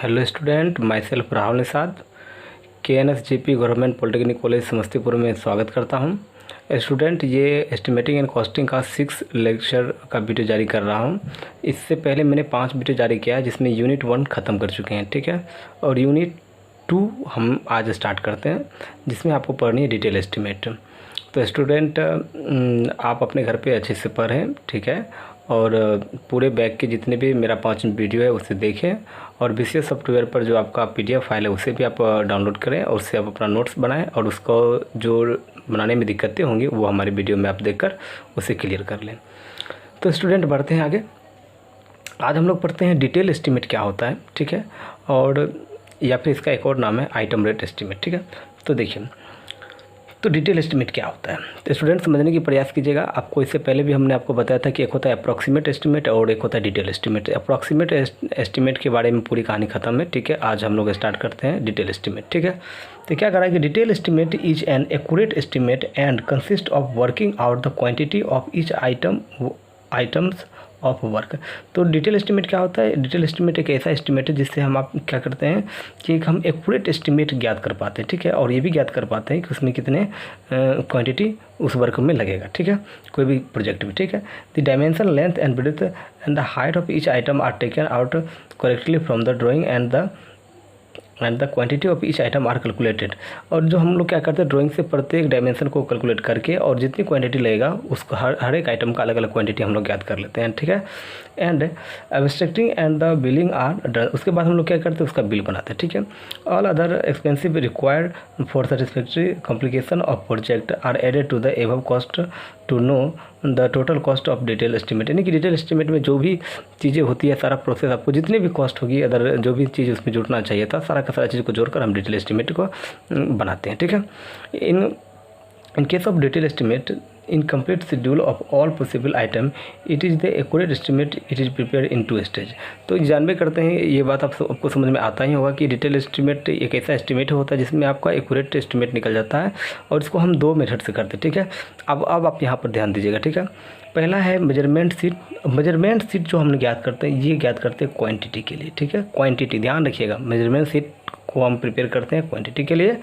Hello student, my self Rahul Nishad KNSJP government polytechnic college Samastipur में स्वागत करता हूं। स्टूडेंट, ये एस्टिमेटिंग एंड कॉस्टिंग का 6 लेक्चर का वीडियो जारी कर रहा हूं। इससे पहले मैंने 5 वीडियो जारी किया है जिसमें यूनिट 1 ख़त्म कर चुके हैं, ठीक है। और यूनिट 2 हम आज स्टार्ट करते हैं जिसमें आपको पढ़नी है डिटेल एस्टिमेट। तो स्टूडेंट, आप अपने घर पे अच्छे से पढ़ें, ठीक है। और पूरे बैग के जितने भी मेरा 5 वीडियो है उसे देखें और BCS सॉफ्टवेयर पर जो आपका PDF फाइल है उसे भी आप डाउनलोड करें और उससे आप अपना नोट्स बनाएं और उसको जो बनाने में दिक्कतें होंगी वो हमारे वीडियो में आप देखकर उसे क्लियर कर लें। तो स्टूडेंट, बढ़ते हैं आगे। आज हम लोग पढ़ते हैं डिटेल एस्टिमेट क्या होता है, ठीक है। और या फिर इसका एक और नाम है आइटम रेट एस्टिमेट, ठीक है। तो देखिए, तो डिटेल एस्टिमेट क्या होता है तो स्टूडेंट समझने की प्रयास कीजिएगा। आपको इससे पहले भी हमने आपको बताया था कि एक होता है अप्रॉक्सीमेट एस्टिमेट और एक होता है डिटेल एस्टिमेट। अप्रॉक्सीमेट एस्टिमेट के बारे में पूरी कहानी खत्म है, ठीक है। आज हम लोग स्टार्ट करते हैं डिटेल एस्टिमेट, ठीक है। तो क्या करा है कि detail estimate is an accurate estimate and consist of working out the quantity of each items of work. तो डिटेल एस्टिमेट क्या होता है? डिटेल एस्टिमेट एक ऐसा एस्टिमेट है जिससे हम आप क्या करते हैं कि हम एक्यूरेट एस्टिमेट ज्ञात कर पाते हैं, ठीक है। और ये भी ज्ञात कर पाते हैं कि उसमें कितने क्वांटिटी उस वर्क में लगेगा, ठीक है, कोई भी प्रोजेक्ट में, ठीक है। The dimension, length and breadth and the height of each item are taken out correctly from the drawing and the quantity of each item are calculated. और जो हम लोग क्या करते हैं, ड्राइंग से प्रत्येक डायमेंशन को कैलकुलेट करके और जितनी क्वांटिटी लगेगा उसको हर एक आइटम का अलग अलग क्वांटिटी हम लोग ज्ञात कर लेते हैं, ठीक है। And abstracting and the billing are done. उसके बाद हम लोग क्या करते हैं, उसका बिल बनाते हैं, ठीक है। All other expensive required for satisfactory complication of project are added to the above cost to know the total cost of detail estimate. यानी कि डिटेल एस्टिमेट में जो भी चीज़ें होती है, सारा प्रोसेस, आपको जितनी भी कॉस्ट होगी, अदर जो भी चीज़ उसमें जुड़ना चाहिए था, सारा का सारा चीज़ को जोड़कर हम डिटेल एस्टिमेट को बनाते हैं, ठीक है। In case of detail estimate in complete schedule of all possible item, it is the accurate estimate, it is prepared in 2 stage। तो जानबे करते हैं, ये बात आपको समझ में आता ही होगा कि डिटेल एस्टिमेट एक ऐसा एस्टिमेट होता है जिसमें आपका एक्यूरेट एस्टिमेट निकल जाता है और इसको हम 2 मेथड से करते हैं, ठीक है। अब आप यहाँ पर ध्यान दीजिएगा, ठीक है। पहला है मेजरमेंट सीट। मेजरमेंट सीट जो हम ज्ञात करते हैं, ये ज्ञात करते हैं क्वांटिटी के लिए, ठीक है। क्वांटिटी ध्यान रखिएगा, मेजरमेंट सीट को हम प्रिपेयर करते हैं क्वांटिटी के लिए।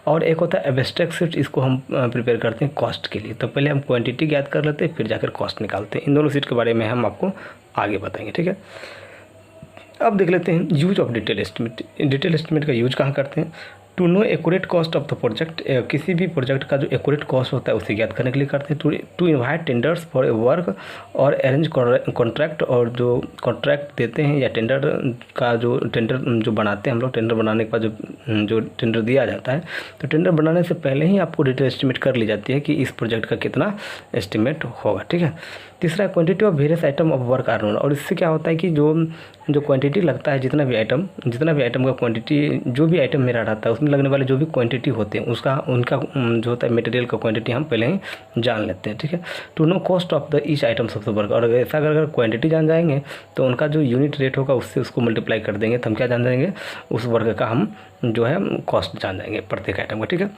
और एक होता है एब्स्ट्रैक्ट सीट, इसको हम प्रिपेयर करते हैं कॉस्ट के लिए। तो पहले हम क्वांटिटी ज्ञात कर लेते हैं, फिर जाकर कॉस्ट निकालते हैं। इन दोनों सीट के बारे में हम आपको आगे बताएंगे, ठीक है। अब देख लेते हैं use of detail estimate. Detail estimate का यूज कहाँ करते हैं? To know accurate cost of the project. किसी भी प्रोजेक्ट का जो एक्यूरेट कॉस्ट होता है उसे ज्ञात करने के लिए करते हैं। To invite tenders for a work और अरेंज कॉन्ट्रैक्ट। और जो कॉन्ट्रैक्ट देते हैं या टेंडर का जो बनाते हैं हम लोग, टेंडर बनाने के बाद जो टेंडर दिया जाता है, तो टेंडर बनाने से पहले ही आपको डिटेल एस्टिमेट कर ली जाती है कि इस प्रोजेक्ट का कितना एस्टिमेट होगा, ठीक है। तीसरा, quantity of various item of work are known. और इससे क्या होता है कि जो क्वांटिटी लगता है, जितना भी आइटम का क्वांटिटी, जो भी आइटम मेरा रहता है उसमें लगने वाले जो भी क्वांटिटी होते हैं उनका जो होता है मटेरियल का क्वांटिटी हम पहले ही जान लेते हैं, ठीक है। To know cost of the each items of the work. और ऐसा अगर क्वांटिटी जान जाएंगे तो उनका जो यूनिट रेट होगा उससे उसको मल्टीप्लाई कर देंगे, तो हम क्या जान जाएंगे, उस वर्क का हम जो है कॉस्ट जान जाएंगे प्रत्येक आइटम का, ठीक है।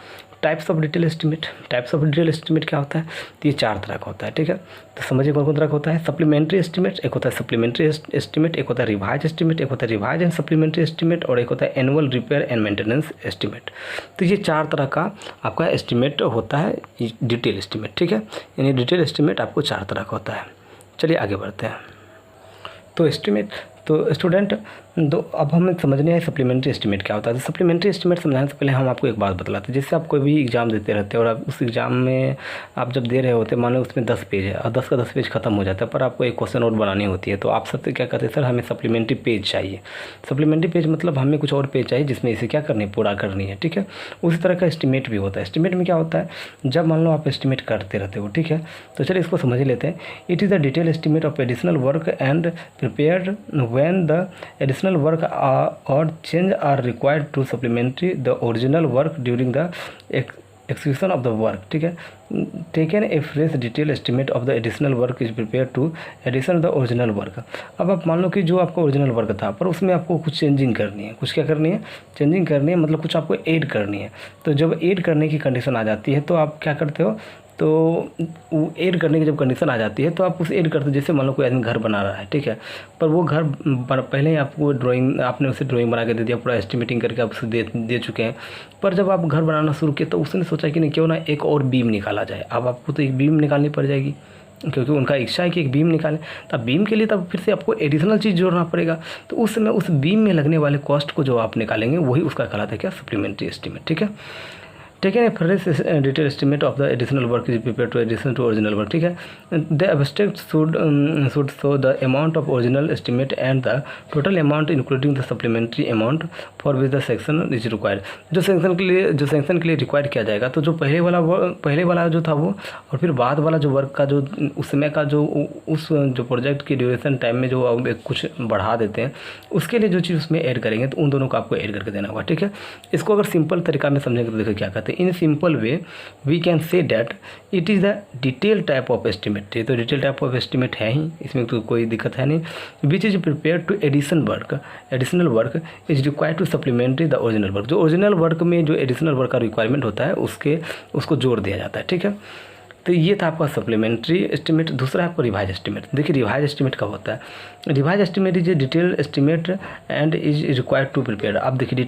Types of detail estimate. Types of detail estimate क्या होता है? तो ये 4 तरह का होता है, ठीक है। तो समझिए कौन कौन तरह का होता है। सप्लीमेंट्री एस्टिमेट, एक होता है सप्लीमेंट्री एस्टिमेट, एक होता है रिवाइज एस्टिमेट, एक होता है रिवाइज एंड सप्लीमेंट्री एस्टिमेट, और एक होता है annual repair and maintenance estimate. तो ये 4 तरह का आपका एस्टिमेट होता है डिटेल एस्टिमेट, ठीक है। यानी डिटेल एस्टिमेट आपको 4 तरह का होता है। चलिए आगे बढ़ते हैं। तो एस्टिमेट, तो स्टूडेंट, तो अब हमें समझने है सप्लीमेंट्री एस्टिमेट क्या होता है। तो सप्लीमेंट्री एस्टिमेट समझाने से पहले हम आपको एक बात बतलाते हैं। जैसे आप कोई भी एग्जाम देते रहते हैं और आप उस एग्जाम में आप जब दे रहे होते हैं, मान लो उसमें 10 पेज है और 10 का 10 पेज खत्म हो जाता है, पर आपको एक क्वेश्चन नोट बनानी होती है, तो आप सबसे क्या कहते हैं, सर हमें सप्लीमेंट्री पेज चाहिए। सप्लीमेंट्री पेज मतलब हमें कुछ और पेज चाहिए जिसमें इसे क्या करनी है, पूरा करनी है, ठीक है। उसी तरह का एस्टिमेट भी होता है। एस्टिमेट में क्या होता है, जब मान लो आप एस्टिमेट करते रहते हो, ठीक है, तो चलिए इसको समझ लेते हैं। It is the detail estimate of additional work and prepared when the additional work or change are required to supplementary the original work during the execution of the work, ठीक है। taken a fresh detail estimate of the additional work is prepared to addition the original work। अब आप मान लो कि जो आपका original work था पर उसमें आपको कुछ चेंजिंग करनी है, कुछ क्या करनी है, चेंजिंग करनी है, मतलब कुछ आपको ऐड करनी है। तो जब ऐड करने की कंडीशन आ जाती है तो आप क्या करते हो तो वो ऐड करने की जब कंडीशन आ जाती है तो आप उसे ऐड करते, जैसे मान लो कोई आदमी घर बना रहा है, ठीक है, पर वो घर पहले ही आपको ड्राइंग, आपने उसे ड्राइंग बना के दे दिया, पूरा एस्टिमेटिंग करके आप उसे दे चुके हैं, पर जब आप घर बनाना शुरू किए तो उसने सोचा कि नहीं क्यों ना एक और बीम निकाला जाए। अब आपको तो एक बीम निकालनी पड़ जाएगी, क्योंकि उनका इच्छा है कि एक बीम निकालें। तब बीम के लिए तब फिर से आपको एडिशनल चीज़ जोड़ना पड़ेगा। तो उस समय उस बीम में लगने वाले कॉस्ट को जो आप निकालेंगे वही उसका कहलाता है क्या, सप्लीमेंट्री एस्टीमेट, ठीक है। Taken a fresh detail estimate of the additional work is prepare to addition to original work, ठीक है। The abstract should show the amount of original estimate and the total amount including the supplementary amount for which the section is required. जो section के लिए require किया जाएगा, तो जो पहले वाला जो था वो, और फिर बाद वाला जो वर्क का जो उस समय का जो उस जो प्रोजेक्ट की ड्यूरेशन टाइम में जो कुछ बढ़ा देते हैं, उसके लिए जो चीज़ उसमें ऐड करेंगे तो उन दोनों को आपको ऐड करके देना होगा, ठीक है। इसको अगर सिंपल तरीका में समझेंगे तो देखो क्या कहते हैं, in simple way we can say that it is the detail type of estimate. ये तो डिटेल टाइप ऑफ एस्टिमेट है ही, इसमें तो कोई दिक्कत है नहीं। Which is prepare to additional work is required to supplementary the original work. जो ओरिजिनल वर्क में जो एडिशनल वर्क का रिक्वायरमेंट होता है उसको जोड़ दिया जाता है, ठीक है। तो ये था आपका सप्लीमेंट्री एस्टिमेट। दूसरा है आपको रिवाइज एस्टिमेट। देखिए रिवाइज एस्टिमेट कब होता है, revise estimate is a detail estimate and is required to prepare. आप देखिए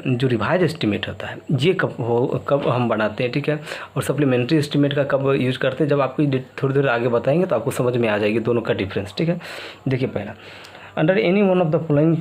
जो रिवाइज एस्टिमेट होता है ये कब हम बनाते हैं, ठीक है, और सप्लीमेंट्री एस्टिमेट का कब यूज करते हैं, जब आपको थोड़ी देर आगे बताएंगे तो आपको समझ में आ जाएगी दोनों का डिफरेंस, ठीक है। देखिए पहला, under any one of the following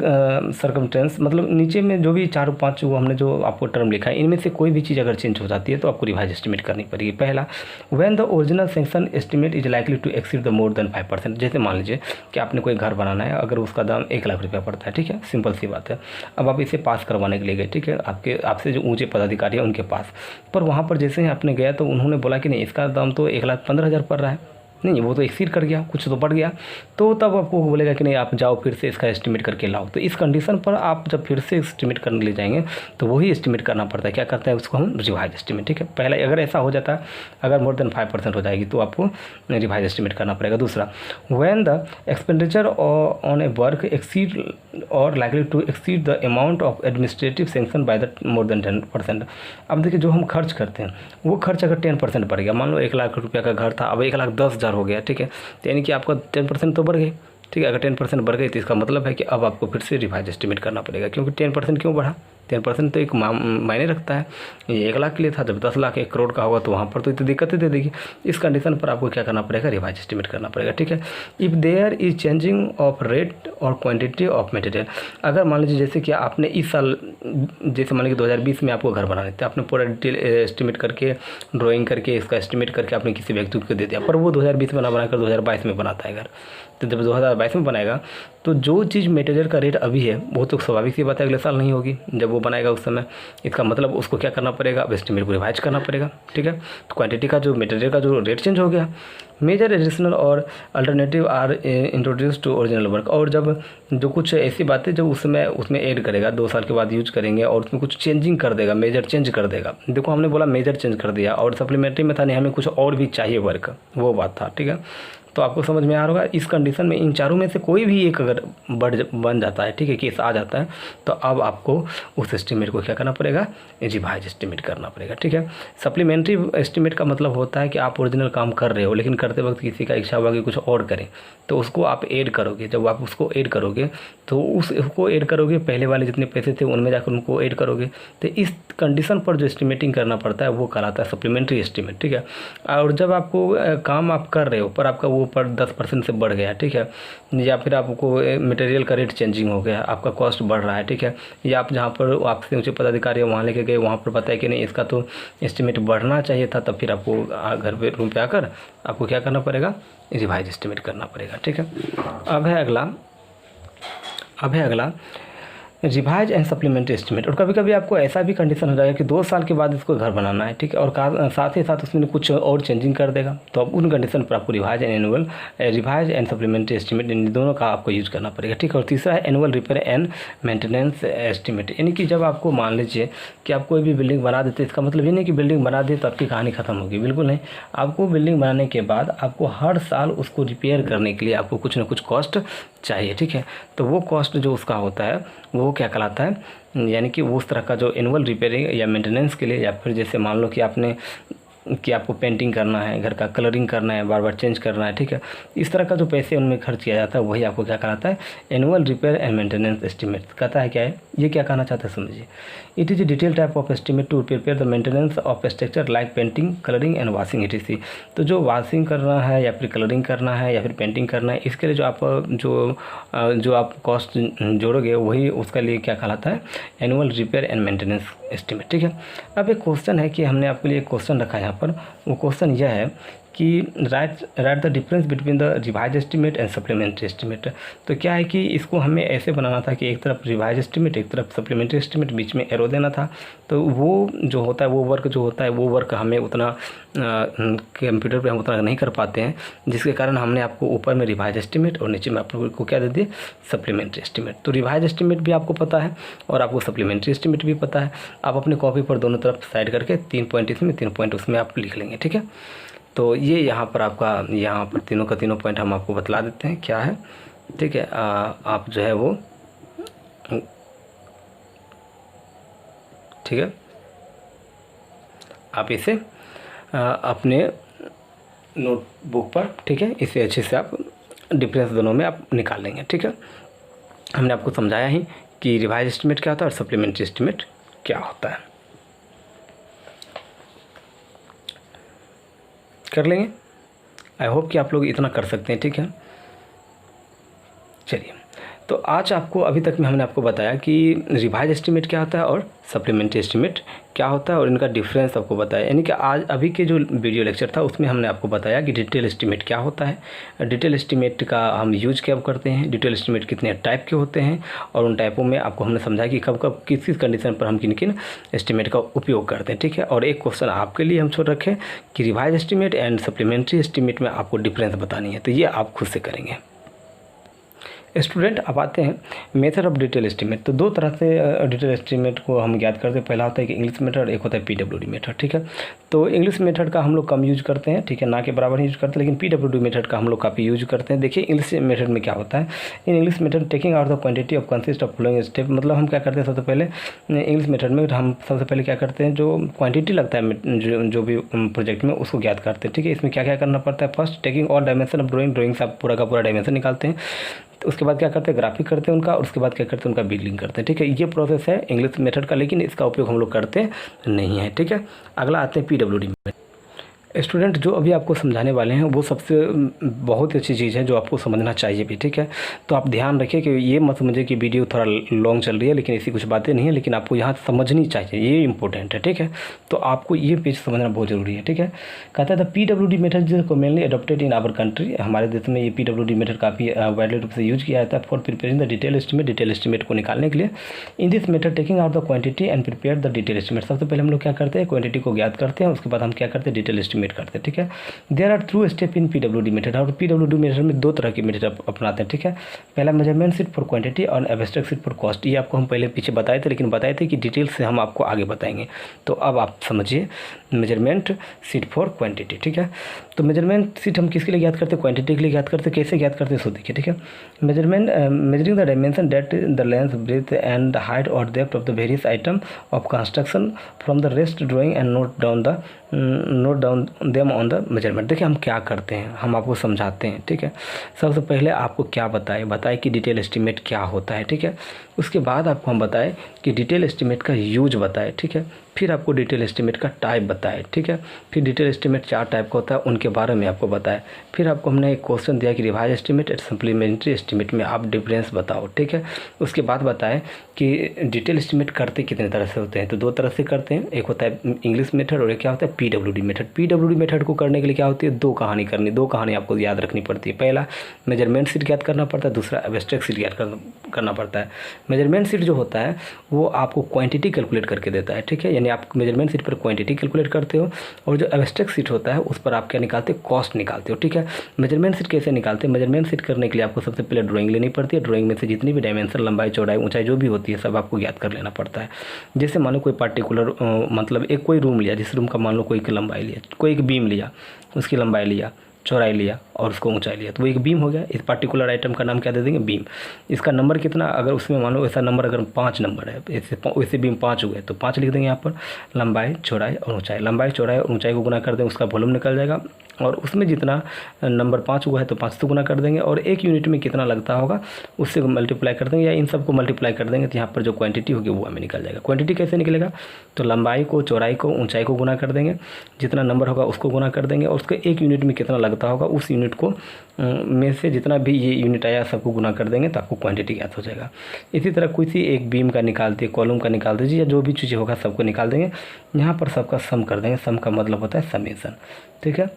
circumstance, मतलब नीचे में जो भी 4-5 वो हमने जो आपको टर्म लिखा है, इनमें से कोई भी चीज़ अगर चेंज हो जाती है तो आपको रिवाइज एस्टिमेट करनी पड़ेगी। पहला, when the original section estimate is likely to exceed the more than 5%। जैसे मान लीजिए कि आपने कोई घर बनाना है, अगर उसका दाम 1 लाख रुपया पड़ता है, ठीक है, सिंपल सी बात है। अब आप इसे पास करवाने के लिए गए, ठीक है, आपसे जो ऊँचे पदाधिकारी है उनके पास, पर वहाँ पर जैसे ही आपने गया तो उन्होंने बोला कि नहीं इसका दाम तो 1,15,000 पड़ रहा है, नहीं वो तो एक्सीड कर गया, कुछ तो बढ़ गया, तो तब आपको बोलेगा कि नहीं आप जाओ फिर से इसका एस्टिमेट करके लाओ। तो इस कंडीशन पर आप जब फिर से एस्टिमेट करने ले जाएंगे तो वही एस्टिमेट करना पड़ता है। क्या करता है उसको हम, रिवाइज एस्टिमेट, ठीक है। पहला अगर ऐसा हो जाता है, अगर मोर देन 5% हो जाएगी तो आपको रिवाइज एस्टिमेट करना पड़ेगा। दूसरा, when the expenditure on a work exceed or likely to exceed the amount of administrative sanction by the more than 10%। अब देखिए जो हम खर्च करते हैं वो खर्च अगर 10% बढ़ गया, मान लो 1 लाख रुपया का घर था, अब 1,10,000 हो गया, ठीक है, तो यानी कि आपका 10% तो बढ़ गई, ठीक है। अगर 10% बढ़ गई तो इसका मतलब है कि अब आपको फिर से रिवाइज एस्टिमेट करना पड़ेगा, क्योंकि 10% क्यों बढ़ा, 10% तो एक मायने रखता है। ये 1 लाख के लिए था, जब 10 लाख 1 करोड़ का होगा तो वहाँ पर तो इतनी दिक्कतें दे देगी। इस कंडीशन पर आपको क्या करना पड़ेगा, रिवाइज एस्टिमेट करना पड़ेगा, ठीक है। If there is changing of rate और क्वांटिटी ऑफ मटेरियल, अगर मान लीजिए जैसे कि आपने इस साल, जैसे मान लीजिए 2020 में आपको घर बनाने थे, आपने पूरा डिटेल एस्टिमेट करके ड्राइंग करके इसका एस्टिमेट करके आपने किसी व्यक्ति को दे दिया, पर वो 2020 में ना बनाकर 2022 में बनाता है घर। तो जब 2022 में बनाएगा तो जो चीज़ मटेरियल का रेट अभी है वो तो स्वाभाविक सी बात है अगले साल नहीं होगी जब वो बनाएगा उस समय। इसका मतलब उसको क्या करना पड़ेगा, अब एस्टिमेट को रिवाइज करना पड़ेगा, ठीक है। तो क्वांटिटी का जो मटेरियल का जो रेट चेंज हो गया, मेजर एडिशनल और alternative are introduce to original work. और जब जो कुछ ऐसी बातें जब उसमें ऐड करेगा, 2 साल के बाद यूज करेंगे और उसमें कुछ चेंजिंग कर देगा, मेजर चेंज कर देगा। देखो हमने बोला मेजर चेंज कर दिया और सप्लीमेंट्री में था नहीं हमें कुछ और भी चाहिए वर्क, वो बात था, ठीक है। तो आपको समझ में आ रहा होगा। इस कंडीशन में इन चारों में से कोई भी एक अगर बन जाता है, ठीक है, केस आ जाता है, तो अब आपको उस एस्टिमेट को क्या करना पड़ेगा, रिवाइज एस्टिमेट करना पड़ेगा, ठीक है। सप्लीमेंट्री एस्टिमेट का मतलब होता है कि आप ओरिजिनल काम कर रहे हो लेकिन करते वक्त किसी का इच्छा हुआ कि कुछ और करें तो उसको आप ऐड करोगे। जब आप उसको ऐड करोगे तो उसको ऐड करोगे, पहले वाले जितने पैसे थे उनमें जाकर उनको ऐड करोगे। तो इस कंडीशन पर जो एस्टिमेटिंग करना पड़ता है वो कहलाता है सप्लीमेंट्री एस्टिमेट, ठीक है। और जब आपको काम आप कर रहे हो पर आपका वो पर 10% से बढ़ गया, ठीक है, या फिर आपको मटेरियल का रेट चेंजिंग हो गया, आपका कॉस्ट बढ़ रहा है, ठीक है, या आप जहाँ पर आपसे ऊँचे पदाधिकारी वहाँ लेके गए वहाँ पर पता है कि नहीं इसका तो एस्टिमेट बढ़ना चाहिए था, तब फिर आपको घर पे रूम पे आकर आपको क्या करना पड़ेगा, रिवाइज एस्टिमेट करना पड़ेगा, ठीक है। अब है अगला रिवाइज एंड सप्लीमेंट्री एस्टिमेट। और कभी कभी आपको ऐसा भी कंडीशन हो जाएगा कि 2 साल के बाद इसको घर बनाना है, ठीक है, और साथ ही साथ उसमें कुछ और चेंजिंग कर देगा, तो अब उन कंडीशन पर आपको रिवाइज एंड सप्लीमेंट्री एस्टिमेट इन दोनों का आपको यूज करना पड़ेगा, ठीक है। और तीसरा है annual repair and maintenance estimate. यानी कि जब आपको मान लीजिए कि आप कोई भी बिल्डिंग बना देते, इसका मतलब ये नहीं कि बिल्डिंग बना दी तो आपकी कहानी खत्म होगी, बिल्कुल नहीं। आपको बिल्डिंग बनाने के बाद आपको हर साल उसको रिपेयर करने के लिए आपको कुछ ना कुछ कॉस्ट चाहिए, ठीक है। तो वो कॉस्ट जो उसका होता है वो क्या कहलाता है, यानी कि उस तरह का जो एनुअल रिपेयरिंग या मेंटेनेंस के लिए, या फिर जैसे मान लो कि आपने कि आपको पेंटिंग करना है, घर का कलरिंग करना है, बार बार चेंज करना है, ठीक है, इस तरह का जो पैसे उनमें खर्च किया जाता है वही आपको क्या कहलाता है, annual repair and maintenance estimate. कहता है क्या है, ये क्या कहना चाहता है समझिए। It is a detail type of estimate to prepare the maintenance of structure like painting, colouring and washing etc। तो जो वॉशिंग करना है या फिर कलरिंग करना है या फिर पेंटिंग करना है, इसके लिए जो आप कॉस्ट जोड़ोगे वही उसका लिए क्या कहलाता है, annual repair and maintenance estimate, ठीक है। अब एक क्वेश्चन है कि हमने आपके लिए एक क्वेश्चन रखा है यहाँ पर, वो क्वेश्चन यह है कि right the difference between the revise estimate and supplementary estimate. तो क्या है कि इसको हमें ऐसे बनाना था कि एक तरफ रिवाइज एस्टीमेट, एक तरफ सप्लीमेंट्री एस्टीमेट, बीच में एरो देना था। तो वो जो होता है, वो वर्क हमें उतना कंप्यूटर पे हम उतना नहीं कर पाते हैं, जिसके कारण हमने आपको ऊपर में रिवाइज एस्टीमेट और नीचे में आप लोगों को क्या दे दिए, सप्लीमेंट्री एस्टीमेट। तो रिवाइज एस्टीमेट भी आपको पता है और आपको सप्लीमेंट्री एस्टीमेट भी पता है। आप अपने कॉपी पर दोनों तरफ साइड करके 3 पॉइंट इसमें, 3 पॉइंट उसमें आप लिख लेंगे, ठीक है। तो ये यहाँ पर आपका, यहाँ पर तीनों का तीनों पॉइंट हम आपको बतला देते हैं क्या है, ठीक है। आप जो है वो, ठीक है, आप इसे अपने नोटबुक पर, ठीक है, इसे अच्छे से आप डिफरेंस दोनों में आप निकाल लेंगे, ठीक है। हमने आपको समझाया ही कि रिवाइज एस्टीमेट क्या होता है और सप्लीमेंट्री एस्टीमेट क्या होता है। कर लेंगे, आई होप कि आप लोग इतना कर सकते हैं, ठीक है। चलिए, तो आज आपको, अभी तक में हमने आपको बताया कि रिवाइज एस्टीमेट क्या होता है और सप्लीमेंट्री एस्टीमेट क्या होता है और इनका डिफरेंस आपको बताया। यानी कि आज अभी के जो वीडियो लेक्चर था उसमें हमने आपको बताया कि डिटेल एस्टीमेट क्या होता है, डिटेल एस्टीमेट का हम यूज कब करते हैं, डिटेल एस्टीमेट कितने टाइप के होते हैं, और उन टाइपों में आपको हमने समझाया कि कब कब किस किस कंडीशन पर हम किन किन एस्टीमेट का उपयोग करते हैं, ठीक है। और एक क्वेश्चन आपके लिए हम छोड़ रखे कि revise estimate and supplementary estimate में आपको डिफरेंस बतानी है, तो ये आप खुद से करेंगे। स्टूडेंट, अब आते हैं मेथड ऑफ डिटेल एस्टीमेट। तो दो तरह से डिटेल एस्टीमेट को हम ज्ञात करते हैं। पहला होता है कि इंग्लिश मेथड, एक होता है पीडब्ल्यूडी मेथड, ठीक है। तो इंग्लिश मेथड का हम लोग कम यूज करते हैं, ठीक है, ना के बराबर यूज करते हैं, लेकिन पीडब्ल्यूडी मेथड का हम लोग काफ़ी यूज करते हैं। देखिए इंग्लिश मेथड में क्या होता है, in English method taking out the quantity of consist of following step. मतलब हम क्या करते हैं, सबसे पहले इंग्लिश मेथड में हम सबसे पहले क्या करते हैं, जो क्वांटिटी लगता है जो भी प्रोजेक्ट में, उसको ज्ञात करते हैं, ठीक है। इसमें क्या क्या करना पड़ता है, first taking all dimension of drawing से आप पूरा का पूरा डायमेंशन निकालते हैं। तो उसके बाद क्या करते हैं, ग्राफिक करते हैं उनका, और उसके बाद क्या करते हैं, उनका बिल्डिंग करते हैं, ठीक है। ये प्रोसेस है इंग्लिश मेथड का, लेकिन इसका उपयोग हम लोग करते नहीं है, ठीक है। अगला आते हैं पीडब्ल्यूडी में। स्टूडेंट, जो अभी आपको समझाने वाले हैं वो सबसे बहुत अच्छी चीज़ है जो आपको समझना चाहिए भी, ठीक है। तो आप ध्यान रखिए कि ये मत समझिए कि वीडियो थोड़ा लॉन्ग चल रही है लेकिन ऐसी कुछ बातें नहीं है, लेकिन आपको यहाँ समझनी चाहिए, ये इंपॉर्टेंट है, ठीक है। तो आपको ये पेज समझना बहुत ज़रूरी है, ठीक है। कहता है द पीडब्ल्यूडी मेथड जो mainly adopted in our country, हमारे देश में ये पीडब्ल्यूडी मेथड काफ़ी वाइडली रूप से यूज किया जाता है for preparing the detail estimate को निकालने के लिए। In this method taking out the quantity and prepare the detail estimate. सबसे पहले हम लोग क्या करते हैं, क्वांटिटी को ज्ञात करते हैं, उसके बाद हम क्या करते हैं, डिटेल एस्टीमेट करते हैं, ठीक है। There are through step in PWD method, और पीडब्ल्यूडी मेथड में दो तरह की मेथड अपनाते हैं, ठीक है। पहला मेजरमेंट शीट फॉर क्वांटिटी और एब्स्ट्रैक्ट शीट फॉर कॉस्ट। ये आपको हम पहले पीछे बताए थे, लेकिन बताए थे कि डिटेल से हम आपको आगे बताएंगे। तो अब आप समझिए मेजरमेंट शीट फॉर क्वांटिटी, ठीक है। तो मेजरमेंट शीट हम किसके लिए ज्ञात करते हैं, क्वांटिटी के लिए ज्ञात करते हैं। कैसे ज्ञात करते हैं सो देखिए, ठीक है। Measuring the dimension that the length breadth and the height or depth of the various item of construction from the rest drawing and note down them on the measurement. देखिए हम क्या करते हैं, हम आपको समझाते हैं, ठीक है। सबसे पहले आपको क्या बताए कि डिटेल एस्टीमेट क्या होता है, ठीक है। उसके बाद आपको हम बताएं कि डिटेल एस्टीमेट का यूज बताए, ठीक है। फिर आपको डिटेल एस्टीमेट का टाइप बताए, ठीक है। फिर डिटेल एस्टीमेट 4 टाइप का होता है, उनके बारे में आपको बताए। फिर आपको हमने एक क्वेश्चन दिया कि रिवाइज एस्टीमेट और सप्लीमेंट्री एस्टीमेट में आप डिफरेंस बताओ, ठीक है। उसके बाद बताएं कि डिटेल एस्टीमेट करते कितने तरह से होते हैं। तो 2 तरह से करते हैं, एक होता है इंग्लिश मेथड और एक क्या होता है पीडब्ल्यूडी मेथड। पीडब्ल्यूडी मेथड को करने के लिए क्या होती है, 2 कहानी आपको याद रखनी पड़ती है। पहला मेजरमेंट शीट ज्ञात करना पड़ता है, दूसरा एब्स्ट्रैक्ट शीट ज्ञात करना पड़ता है। मेजरमेंट शीट जो होता है वो आपको क्वांटिटी कैलकुलेट करके देता है, ठीक है। यानी आप मेजरमेंट शीट पर क्वांटिटी कैलकुलेट करते हो, और जो एब्स्ट्रैक्ट शीट होता है उस पर आप क्या निकालते हो, कॉस्ट निकालते हो, ठीक है। मेजरमेंट शीट कैसे निकालते हैं, मेजरमेंट शीट करने के लिए आपको सबसे पहले ड्राइंग लेनी पड़ती है। ड्राइंग में से जितनी भी डायमेंशन, लंबाई, चौड़ाई, ऊंचाई जो भी होती है सब आपको ज्ञात कर लेना पड़ता है। जैसे मान लो कोई पार्टिकुलर मतलब एक कोई रूम लिया, जिस रूम का मान लो कोई एक लंबाई लिया, कोई एक बीम लिया, उसकी लंबाई लिया, चौड़ाई लिया और उसको ऊंचाई लिया, तो वो एक बीम हो गया। इस पार्टिकुलर आइटम का नाम क्या दे देंगे? बीम। इसका नंबर कितना, अगर उसमें मान लो ऐसा नंबर अगर 5 नंबर है, वैसे बीम 5 हुए तो 5 लिख देंगे यहाँ पर। लंबाई, चौड़ाई और ऊंचाई, लंबाई, चौड़ाई और ऊंचाई को गुना कर देंगे, उसका वॉल्यूम निकल जाएगा। और उसमें जितना नंबर 5 हुआ है तो 5 से गुना कर देंगे, और 1 यूनिट में कितना लगता होगा उससे मल्टीप्लाई कर देंगे, या इन सबको मल्टीप्लाई कर देंगे, तो यहाँ पर जो क्वांटिटी होगी वो हमें निकल जाएगा। क्वांटिटी कैसे निकलेगा? तो लंबाई को, चौड़ाई को, ऊंचाई को गुना कर देंगे, जितना नंबर होगा उसको गुना कर देंगे, और उसके 1 यूनिट में कितना लगता होगा उस यूनिट को में से जितना भी ये यूनिट आया सबको गुना कर देंगे, तो आपको क्वांटिटी ज्ञात हो जाएगा। इसी तरह किसी एक बीम का निकाल दीजिए, कॉलम का निकाल दीजिए, या जो भी चीज़ें होगा सबको निकाल देंगे। यहाँ पर सबका सम कर देंगे, सम का मतलब होता है समेसन। ठीक है,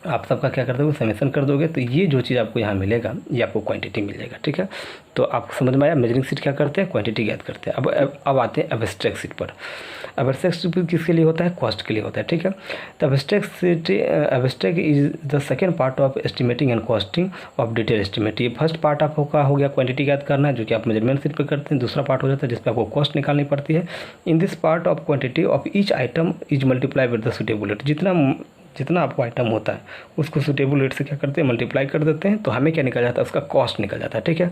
आप सबका क्या कर दोगे? समेसन कर दोगे, तो ये जो चीज़ आपको यहाँ मिलेगा ये आपको क्वांटिटी मिल जाएगा। ठीक है, तो आपको समझ में आया मेजरिंग शीट क्या करते हैं? क्वांटिटी ज्ञात करते हैं। अब आते हैं एब्स्ट्रैक्ट शीट पर। एब्स्ट्रैक्ट शीट किसके लिए होता है? कॉस्ट के लिए होता है। ठीक है, तो abstract is the second part of estimating and costing of detail estimate. ये फर्स्ट पार्ट आपका हो गया क्वांटिटी ज्ञात करना, जो कि आप मेजरमेंट शीट पर करते हैं। दूसरा पार्ट हो जाता है जिसपे आपको कॉस्ट निकालनी पड़ती है। In this part of quantity of each item is multiply with the suitable rate. जितना आपको आइटम होता है उसको सुटेबल रेट से क्या करते हैं? मल्टीप्लाई कर देते हैं, तो हमें क्या निकल जाता है? उसका कॉस्ट निकल जाता है। ठीक है,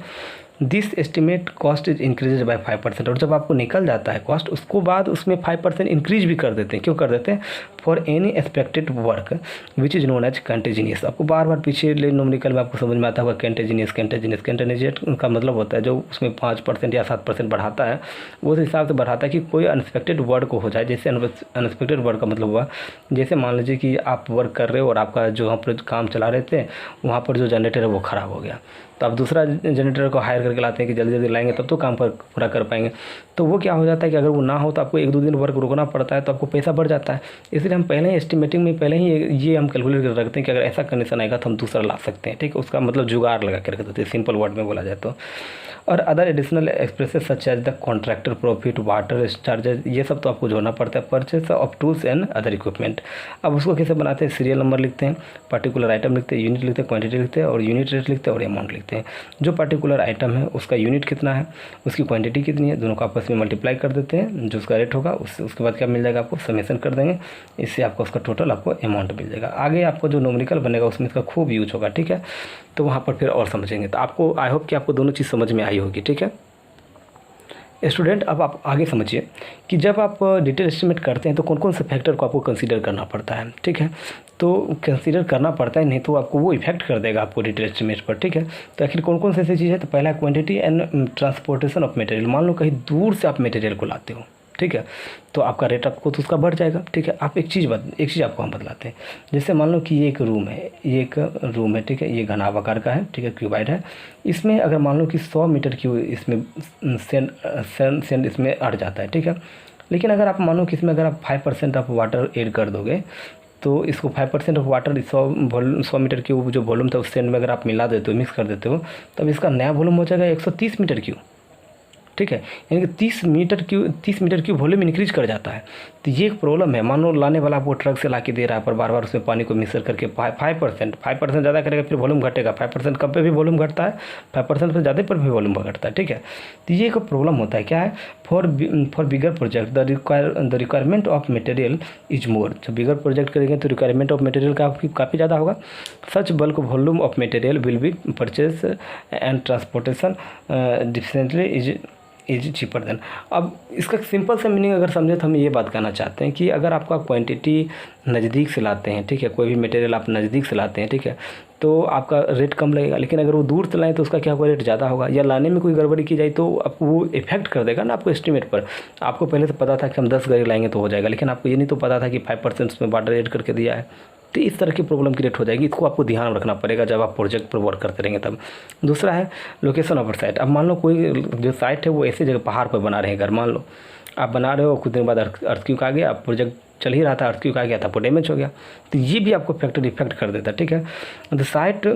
this estimate cost is increase by 5%। और जब आपको निकल जाता है कॉस्ट, उसको बाद उसमें 5% इंक्रीज भी कर देते हैं। क्यों कर देते हैं? For any expected work which is known as contingencies. आपको बार बार पीछे ले न्यूमेरिकल में आपको समझ में आता होगा कंटेजिनियस का मतलब होता है जो उसमें 5% या 7% बढ़ाता है, उस हिसाब से बढ़ाता है कि कोई अनएक्सपेक्टेड वर्क हो जाए। जैसे अनएक्सपेक्टेड वर्क का मतलब हुआ, जैसे मान लीजिए कि आप वर्क कर रहे हो और आपका जो वहाँ पर काम चला रहे थे वहाँ पर जो जनरेटर है वो ख़राब हो गया, तो आप दूसरा जनरेटर को हायर करके लाते हैं कि जल्दी जल्दी लाएंगे तब तो काम पर पूरा कर पाएंगे। तो वो क्या हो जाता है कि अगर वो ना हो तो आपको 1-2 दिन वर्क रुकना पड़ता है, तो आपको पैसा बढ़ जाता है। इसलिए हम पहले ही एस्टिमेटिंग में पहले ही ये हम कैलकुलेट कर रखते हैं कि अगर ऐसा कंडीशन आएगा तो हम दूसरा ला सकते हैं। ठीक है, उसका मतलब जुगाड़ लगा के रख देते हैं, सिंपल वर्ड में बोला जाए तो। और other additional expresses such as the contractor profit, water charges, ये सब तो आपको जोड़ना पड़ता है। Purchase of tools and other equipment, अब उसको कैसे बनाते हैं? सीरियल नंबर लिखते हैं, पर्टिकुलर आइटम लिखते हैं, यूनिट लिखते हैं, क्वांटिटी लिखते हैं और यूनिट रेट लिखते हैं और अमाउंट लिखते हैं। जो पर्टिकुलर आइटम है उसका यूनिट कितना है, उसकी क्वांटिटी कितनी है, दोनों को आपस में मल्टीप्लाई कर देते हैं, जो उसका रेट होगा उसके बाद क्या मिल जाएगा? आपको समेसन कर देंगे, इससे आपको उसका टोटल आपको अमाउंट मिल जाएगा। आगे आपको जो न्यूमेरिकल बनेगा उसमें इसका खूब यूज होगा। ठीक है, तो वहाँ पर फिर और समझेंगे। तो आपको आई होप कि आपको दोनों चीज़ समझ में आई होगी। ठीक है स्टूडेंट, अब आप आगे समझिए कि जब आप डिटेल एस्टिमेट करते हैं तो कौन कौन से फैक्टर को आपको कंसीडर करना पड़ता है। ठीक है, तो कंसीडर करना पड़ता है, नहीं तो आपको वो इफेक्ट कर देगा आपको डिटेल एस्टिमेट पर। ठीक है, तो आखिर कौन कौन से ऐसी चीज़ है? तो पहला quantity and transportation of material. मान लो कहीं दूर से आप मटेरियल को लाते हो, ठीक है, तो आपका रेट आपको तो उसका बढ़ जाएगा। ठीक है, आप एक चीज़ आपको हम बतलाते हैं। जैसे मान लो कि ये एक रूम है, ठीक है, ये घनाभ आकार का है, ठीक है, क्यूबाइड है। इसमें अगर मान लो कि 100 मीटर क्यूब इसमें सेंड इसमें अट जाता है। ठीक है, लेकिन अगर आप मानो कि इसमें अगर आप 5% ऑफ वाटर ऐड कर दोगे तो इसको 5% ऑफ वाटर 100 मीटर क्यूब जो वॉल्यूम था उस सेंड में अगर आप मिला देते हो, मिक्स कर देते हो, तब इसका नया वॉल्यूम हो जाएगा 130 मीटर क्यूब। ठीक है, यानी कि 30 मीटर क्यूब वॉल्यूम इंक्रीज कर जाता है। तो ये एक प्रॉब्लम है। मान लो लाने वाला आपको ट्रक से ला के दे रहा है पर बार बार उसमें पानी को मिक्सर करके 5% ज़्यादा करेगा फिर वॉल्यूम घटेगा। 5% कम पे भी वॉल्यूम घटता है, 5% से ज़्यादा पर भी वॉल्यूम घटता है। ठीक है, तो ये एक प्रॉब्लम होता है। क्या है? For bigger project the requirement of material is more. जब बिगर प्रोजेक्ट करेंगे तो रिक्वायरमेंट ऑफ मटेरियल काफ़ी ज़्यादा होगा। Such bulk volume of material will be purchase and transportation differently is cheaper then. अब इसका सिंपल सा मीनिंग अगर समझे तो हम ये बात कहना चाहते हैं कि अगर आपका क्वांटिटी नज़दीक से लाते हैं, ठीक है, कोई भी मटेरियल आप नज़दीक से लाते हैं, ठीक है, तो आपका रेट कम लगेगा। लेकिन अगर वो दूर से लाएँ तो उसका क्या होगा? रेट ज़्यादा होगा। या लाने में कोई गड़बड़ी की जाए तो आपको वो इफेक्ट कर देगा ना आपको एस्टिमेट पर। आपको पहले से पता था कि हम 10 गाड़ी लाएंगे तो हो जाएगा, लेकिन आपको ये नहीं तो पता था कि 5% उसमें वाटर ऐड करके दिया है, तो इस तरह की प्रॉब्लम क्रिएट हो जाएगी। इसको आपको ध्यान रखना पड़ेगा जब आप प्रोजेक्ट पर वर्क करते रहेंगे तब। दूसरा है लोकेशन ऑफ साइट। अब मान लो कोई जो साइट है वो ऐसी जगह पहाड़ पर बना रहे हैं घर, मान लो आप बना रहे हो, कुछ दिन बाद अर्थक्वेक आ गया, प्रोजेक्ट चल ही रहा था, अर्थक्वेक आ गया था, वो डैमेज हो गया, तो ये भी आपको फैक्टर इफेक्ट कर देता है। ठीक है, the site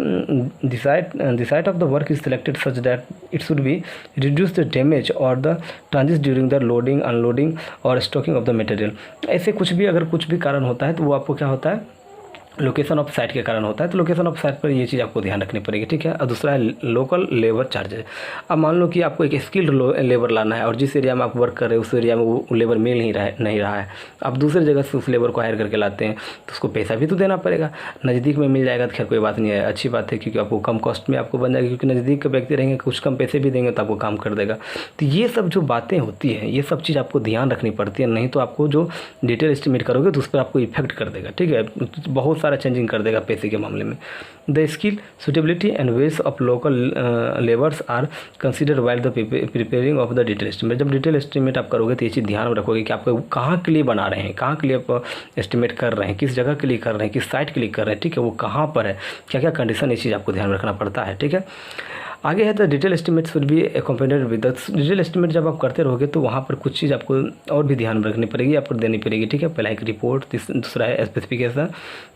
of the work is selected such that it should be reduce the damage or the transit during the loading, unloading or stocking of the material. ऐसे कुछ भी अगर कुछ भी कारण होता है तो वो आपको क्या होता है, लोकेशन ऑफ साइट के कारण होता है, तो लोकेशन ऑफ साइट पर ये चीज़ आपको ध्यान रखनी पड़ेगी, ठीक है। और दूसरा है लोकल लेबर चार्जेस। अब मान लो कि आपको एक स्किल्ड लेबर लाना है और जिस एरिया में आप वर्क कर रहे हो उस एरिया में वो लेबर मिल नहीं रहा है, आप दूसरे जगह से उस लेबर को हायर करके लाते हैं तो उसको पैसा भी तो देना पड़ेगा। नज़दीक में मिल जाएगा तो खैर कोई बात नहीं है, अच्छी बात है, क्योंकि आपको कम कॉस्ट में आपको बन जाएगा, क्योंकि नज़दीक के व्यक्ति रहेंगे, कुछ कम पैसे भी देंगे तो आपको काम कर देगा। तो ये सब जो बातें होती हैं, ये सब चीज़ आपको ध्यान रखनी पड़ती है, नहीं तो आपको जो डिटेल एस्टिमेट करोगे तो उस पर आपको इफेक्ट कर देगा, ठीक है, बहुत सारा चेंजिंग कर देगा पैसे के मामले में। The skill suitability and wage of local labours are consider while the preparing of the detail estimate. जब डिटेल एस्टिमेट आप करोगे तो ये चीज़ ध्यान में रखोगे कि आप कहाँ के लिए बना रहे हैं, कहाँ के लिए आप एस्टिमेट कर रहे हैं, किस जगह के लिए कर रहे हैं, किस साइट के लिए कर रहे हैं, ठीक है, वो कहाँ पर है, क्या क्या कंडीशन, ये चीज़ आपको ध्यान में रखना पड़ता है, ठीक है। आगे है the detail estimate should be accompanied with the detail estimate. जब आप करते रहोगे तो वहाँ पर कुछ चीज़ आपको और भी ध्यान में रखनी पड़ेगी, आपको देनी पड़ेगी, ठीक है। पहला एक रिपोर्ट, दूसरा है स्पेसिफिकेशन,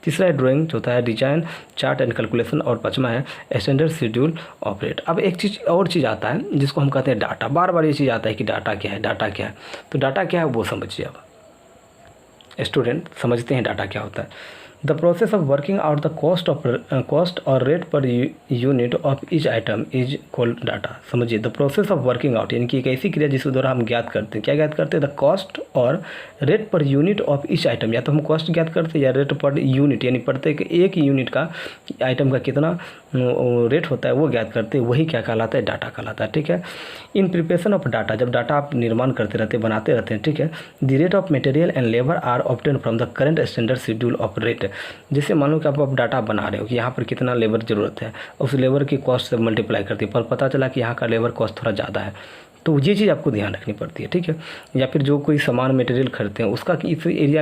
तीसरा है ड्राइंग, चौथा है डिजाइन, चार्ट एंड कैलकुलेशन, और पाँचवा है स्टैंडर्ड शेड्यूल ऑपरेट। अब एक चीज़ और चीज़ आता है जिसको हम कहते हैं डाटा। बार बार ये चीज़ आता है कि डाटा क्या है, डाटा क्या है, तो डाटा क्या है वो समझिए। अब स्टूडेंट समझते हैं डाटा क्या होता है। The process of working out the cost or rate per unit of each item is called data. समझिए, the process of working out यानी कि एक ऐसी क्रिया जिसके द्वारा हम ज्ञात करते हैं, क्या ज्ञात करते हैं, the cost or rate per unit of each item. या तो हम कॉस्ट ज्ञात करते हैं या रेट पर यूनिट, यानी प्रत्येक एक यूनिट का आइटम का कितना रेट होता है वो ज्ञात करते हैं, वही क्या कहलाता है, डाटा कहलाता है, ठीक है। इन प्रिपरेशन ऑफ डाटा, जब डाटा आप निर्माण करते रहते हैं, बनाते रहते हैं, ठीक है, the rate of material and labour are obtain from the current standard schedule of rate. जैसे मान लो कि आप डाटा बना रहे हो कि यहाँ पर कितना लेबर ज़रूरत है, उस लेबर की कॉस्ट से मल्टीप्लाई करती है, पर पता चला कि यहाँ का लेबर कॉस्ट थोड़ा ज़्यादा है, तो ये चीज़ आपको ध्यान रखनी पड़ती है, ठीक है। या फिर जो कोई सामान मटेरियल खरीदते हैं उसका इस एरिया